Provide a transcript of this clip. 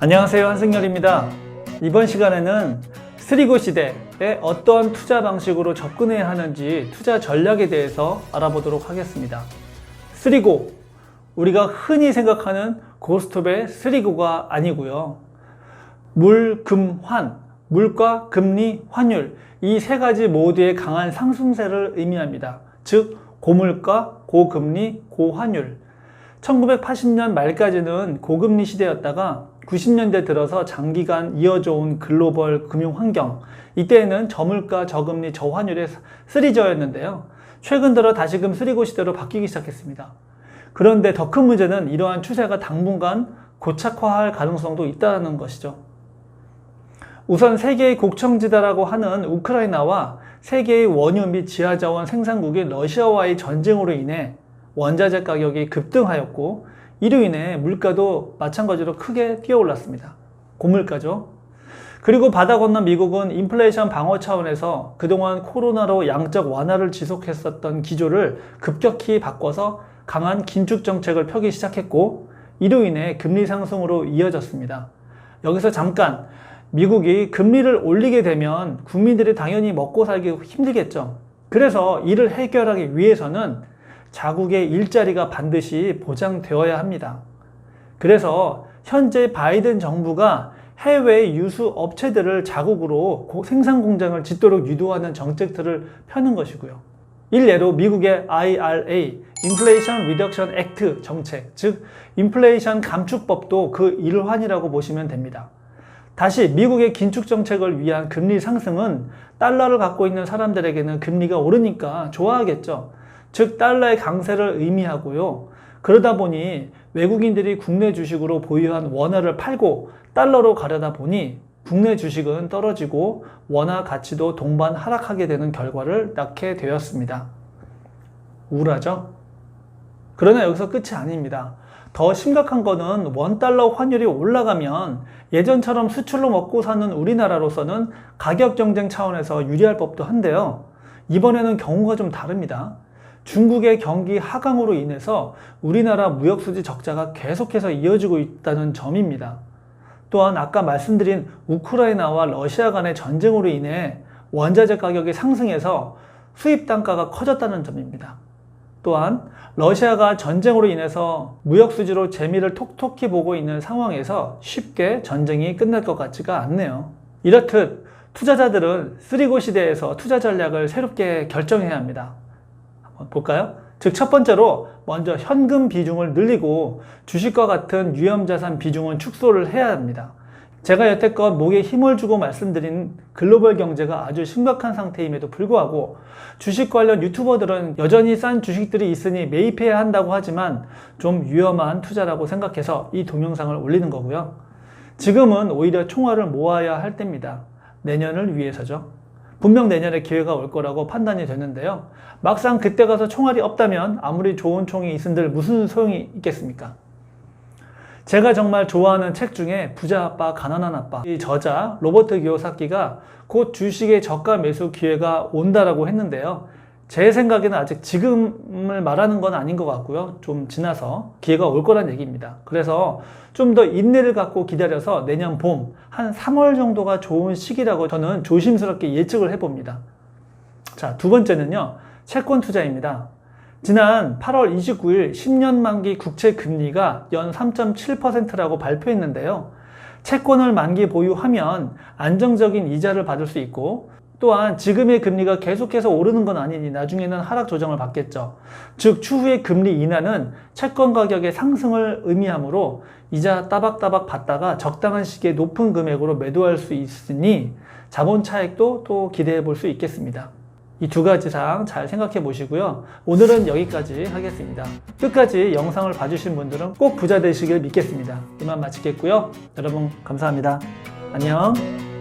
안녕하세요, 한승열입니다. 이번 시간에는 쓰리고 시대에 어떤 투자 방식으로 접근해야 하는지 투자 전략에 대해서 알아보도록 하겠습니다. 쓰리고, 우리가 흔히 생각하는 고스톱의 쓰리고가 아니고요. 물, 금, 환, 물가, 금리, 환율, 이 세 가지 모두의 강한 상승세를 의미합니다. 즉 고물가, 고금리, 고환율. 1980년 말까지는 고금리 시대였다가 90년대 들어서 장기간 이어져 온 글로벌 금융 환경, 이때에는 저물가, 저금리, 저환율의 쓰리저였는데요. 최근 들어 다시금 쓰리고 시대로 바뀌기 시작했습니다. 그런데 더 큰 문제는 이러한 추세가 당분간 고착화할 가능성도 있다는 것이죠. 우선 세계의 곡청지대라고 하는 우크라이나와 세계의 원유 및 지하자원 생산국인 러시아와의 전쟁으로 인해 원자재 가격이 급등하였고, 이로 인해 물가도 마찬가지로 크게 뛰어올랐습니다. 고물가죠. 그리고 바다 건너 미국은 인플레이션 방어 차원에서 그동안 코로나로 양적 완화를 지속했었던 기조를 급격히 바꿔서 강한 긴축 정책을 펴기 시작했고, 이로 인해 금리 상승으로 이어졌습니다. 여기서 잠깐, 미국이 금리를 올리게 되면 국민들이 당연히 먹고 살기 힘들겠죠. 그래서 이를 해결하기 위해서는 자국의 일자리가 반드시 보장되어야 합니다. 그래서 현재 바이든 정부가 해외 유수 업체들을 자국으로 생산 공장을 짓도록 유도하는 정책들을 펴는 것이고요. 일례로 미국의 IRA, Inflation Reduction Act 정책, 즉 인플레이션 감축법도 그 일환이라고 보시면 됩니다. 다시 미국의 긴축 정책을 위한 금리 상승은 달러를 갖고 있는 사람들에게는 금리가 오르니까 좋아하겠죠. 즉 달러의 강세를 의미하고요. 그러다 보니 외국인들이 국내 주식으로 보유한 원화를 팔고 달러로 가려다 보니 국내 주식은 떨어지고 원화 가치도 동반 하락하게 되는 결과를 낳게 되었습니다. 우울하죠? 그러나 여기서 끝이 아닙니다. 더 심각한 거는 원달러 환율이 올라가면 예전처럼 수출로 먹고 사는 우리나라로서는 가격 경쟁 차원에서 유리할 법도 한데요. 이번에는 경우가 좀 다릅니다. 중국의 경기 하강으로 인해서 우리나라 무역수지 적자가 계속해서 이어지고 있다는 점입니다. 또한 아까 말씀드린 우크라이나와 러시아 간의 전쟁으로 인해 원자재 가격이 상승해서 수입 단가가 커졌다는 점입니다. 또한 러시아가 전쟁으로 인해서 무역수지로 재미를 톡톡히 보고 있는 상황에서 쉽게 전쟁이 끝날 것 같지가 않네요. 이렇듯 투자자들은 쓰리고 시대에서 투자 전략을 새롭게 결정해야 합니다. 한번 볼까요? 즉 첫 번째로 먼저 현금 비중을 늘리고 주식과 같은 위험자산 비중은 축소를 해야 합니다. 제가 여태껏 목에 힘을 주고 말씀드린 글로벌 경제가 아주 심각한 상태임에도 불구하고 주식 관련 유튜버들은 여전히 싼 주식들이 있으니 매입해야 한다고 하지만 좀 위험한 투자라고 생각해서 이 동영상을 올리는 거고요. 지금은 오히려 총알을 모아야 할 때입니다. 내년을 위해서죠. 분명 내년에 기회가 올 거라고 판단이 되는데요. 막상 그때 가서 총알이 없다면 아무리 좋은 총이 있은들 무슨 소용이 있겠습니까? 제가 정말 좋아하는 책 중에 부자 아빠, 가난한 아빠, 이 저자 로버트 기요사키가 곧 주식의 저가 매수 기회가 온다라고 했는데요. 제 생각에는 아직 지금을 말하는 건 아닌 것 같고요. 좀 지나서 기회가 올 거란 얘기입니다. 그래서 좀 더 인내를 갖고 기다려서 내년 봄 한 3월 정도가 좋은 시기라고 저는 조심스럽게 예측을 해봅니다. 자, 두 번째는요. 채권 투자입니다. 지난 8월 29일 10년 만기 국채 금리가 연 3.7%라고 발표했는데요. 채권을 만기 보유하면 안정적인 이자를 받을 수 있고, 또한 지금의 금리가 계속해서 오르는 건 아니니 나중에는 하락 조정을 받겠죠. 즉 추후의 금리 인하는 채권 가격의 상승을 의미하므로 이자 따박따박 받다가 적당한 시기에 높은 금액으로 매도할 수 있으니 자본 차익도 또 기대해 볼 수 있겠습니다. 이 두 가지 사항 잘 생각해 보시고요. 오늘은 여기까지 하겠습니다. 끝까지 영상을 봐주신 분들은 꼭 부자 되시길 믿겠습니다. 이만 마치겠고요. 여러분 감사합니다. 안녕.